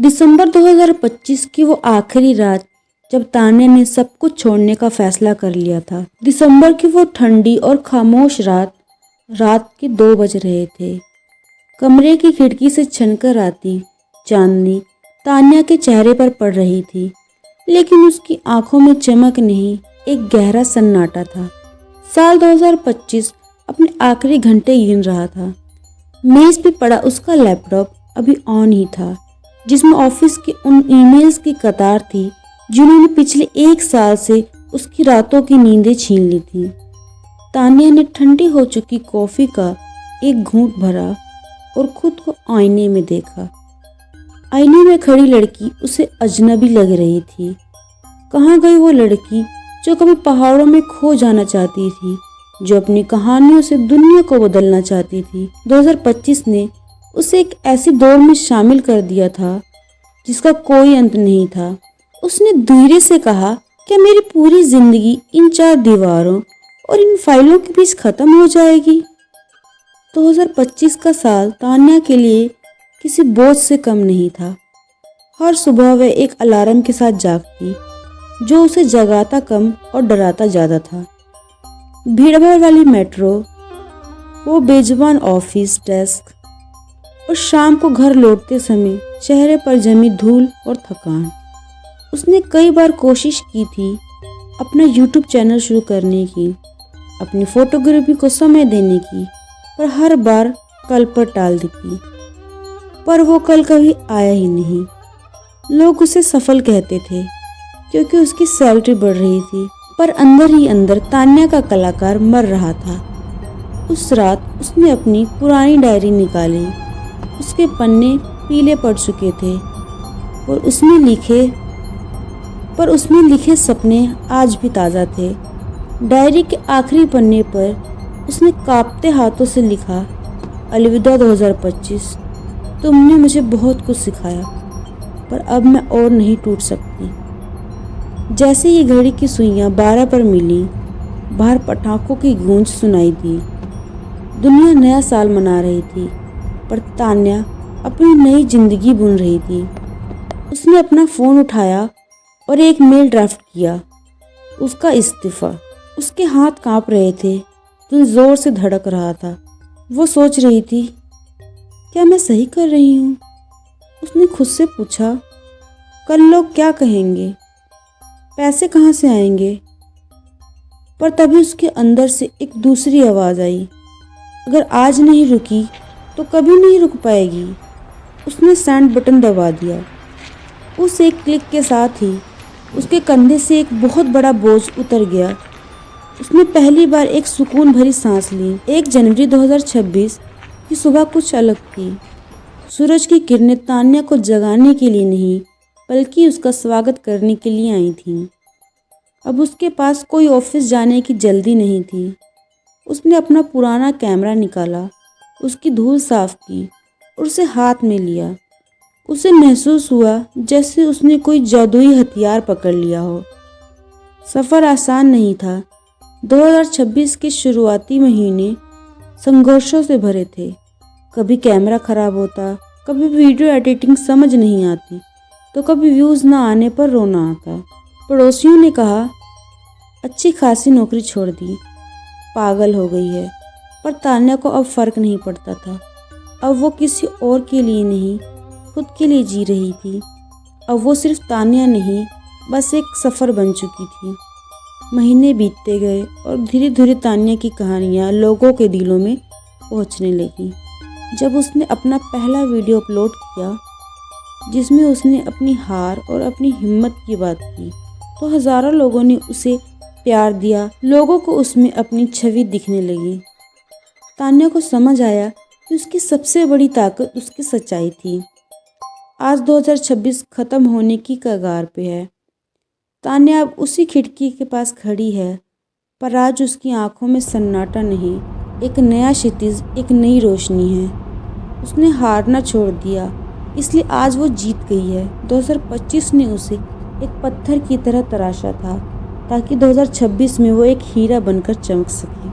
दिसंबर 2025 की वो आखिरी रात जब तान्या ने सब कुछ छोड़ने का फैसला कर लिया था। दिसंबर की वो ठंडी और खामोश रात के 2 बज रहे थे। कमरे की खिड़की से छनकर आती चांदनी तान्या के चेहरे पर पड़ रही थी, लेकिन उसकी आंखों में चमक नहीं, एक गहरा सन्नाटा था। साल 2025 अपने आखिरी घंटे गिन रहा था। मेज पे पड़ा उसका लैपटॉप अभी ऑन ही था, जिसमें ऑफिस के उन ईमेल्स की कतार थी जिन्होंने पिछले 1 साल से उसकी रातों की नींदें छीन ली थी। तान्या ने ठंडी हो चुकी कॉफी का एक घूंट भरा और खुद को आईने में देखा। आईने में खड़ी लड़की उसे अजनबी लग रही थी। कहाँ गई वो लड़की जो कभी पहाड़ों में खो जाना चाहती थी, जो अपनी कहानियों से दुनिया को बदलना चाहती थी। 2025 ने उसे एक ऐसी दौड़ में शामिल कर दिया था जिसका कोई अंत नहीं था। उसने धीरे से कहा, क्या मेरी पूरी जिंदगी इन 4 दीवारों और इन फाइलों के बीच खत्म हो जाएगी? 2025 का साल तान्या के लिए किसी बोझ से कम नहीं था। हर सुबह वह एक अलार्म के साथ जागती, जो उसे जगाता कम और डराता ज़्यादा था। भीड़भाड़ वाली मेट्रो, वो बेजुबान ऑफिस डेस्क और शाम को घर लौटते समय चेहरे पर जमी धूल और थकान। उसने कई बार कोशिश की थी अपना YouTube चैनल शुरू करने की, अपनी फोटोग्राफी को समय देने की, पर हर बार कल पर टाल देती। पर वो कल कभी आया ही नहीं। लोग उसे सफल कहते थे क्योंकि उसकी सैलरी बढ़ रही थी, पर अंदर ही अंदर तान्या का कलाकार मर रहा था। उस रात उसने अपनी पुरानी डायरी निकाली। उसके पन्ने पीले पड़ चुके थे और उसमें लिखे सपने आज भी ताज़ा थे। डायरी के आखिरी पन्ने पर उसने कांपते हाथों से लिखा, अलविदा 2025, तुमने मुझे बहुत कुछ सिखाया, पर अब मैं और नहीं टूट सकती। जैसे ही घड़ी की सुइयां 12 पर मिली, बाहर पटाखों की गूंज सुनाई दी। दुनिया नया साल मना रही थी, पर तान्या अपनी नई जिंदगी बुन रही थी। उसने अपना फ़ोन उठाया और एक मेल ड्राफ्ट किया, उसका इस्तीफ़ा। उसके हाथ कांप रहे थे, दिल ज़ोर से धड़क रहा था। वो सोच रही थी, क्या मैं सही कर रही हूँ? उसने खुद से पूछा, कल लोग क्या कहेंगे? पैसे कहाँ से आएंगे? पर तभी उसके अंदर से एक दूसरी आवाज़ आई, अगर आज नहीं रुकी तो कभी नहीं रुक पाएगी। उसने सेंड बटन दबा दिया। उस एक क्लिक के साथ ही उसके कंधे से एक बहुत बड़ा बोझ उतर गया। उसने पहली बार एक सुकून भरी सांस ली। 1 जनवरी 2026 की सुबह कुछ अलग थी। सूरज की किरणें तान्या को जगाने के लिए नहीं, बल्कि उसका स्वागत करने के लिए आई थीं। अब उसके पास कोई ऑफिस जाने की जल्दी नहीं थी। उसने अपना पुराना कैमरा निकाला, उसकी धूल साफ की और उसे हाथ में लिया। उसे महसूस हुआ जैसे उसने कोई जादुई हथियार पकड़ लिया हो। सफ़र आसान नहीं था। 2026 के शुरुआती महीने संघर्षों से भरे थे। कभी कैमरा ख़राब होता, कभी वीडियो एडिटिंग समझ नहीं आती, तो कभी व्यूज़ ना आने पर रोना आता। पड़ोसियों ने कहा, अच्छी खासी नौकरी छोड़ दी, पागल हो गई है। पर तान्या को अब फ़र्क नहीं पड़ता था। अब वो किसी और के लिए नहीं, खुद के लिए जी रही थी। अब वो सिर्फ तान्या नहीं, बस एक सफ़र बन चुकी थी। महीने बीतते गए और धीरे धीरे तान्या की कहानियाँ लोगों के दिलों में पहुँचने लगी। जब उसने अपना पहला वीडियो अपलोड किया, जिसमें उसने अपनी हार और अपनी हिम्मत की बात की, तो हज़ारों लोगों ने उसे प्यार दिया। लोगों को उसमें अपनी छवि दिखने लगी। तान्या को समझ आया कि उसकी सबसे बड़ी ताकत उसकी सच्चाई थी। आज 2026 ख़त्म होने की कगार पे है। तान्या अब उसी खिड़की के पास खड़ी है, पर आज उसकी आंखों में सन्नाटा नहीं, एक नया क्षितिज, एक नई रोशनी है। उसने हारना छोड़ दिया, इसलिए आज वो जीत गई है। 2025 ने उसे एक पत्थर की तरह तराशा था, ताकि 2026 में वो एक हीरा बनकर चमक सके।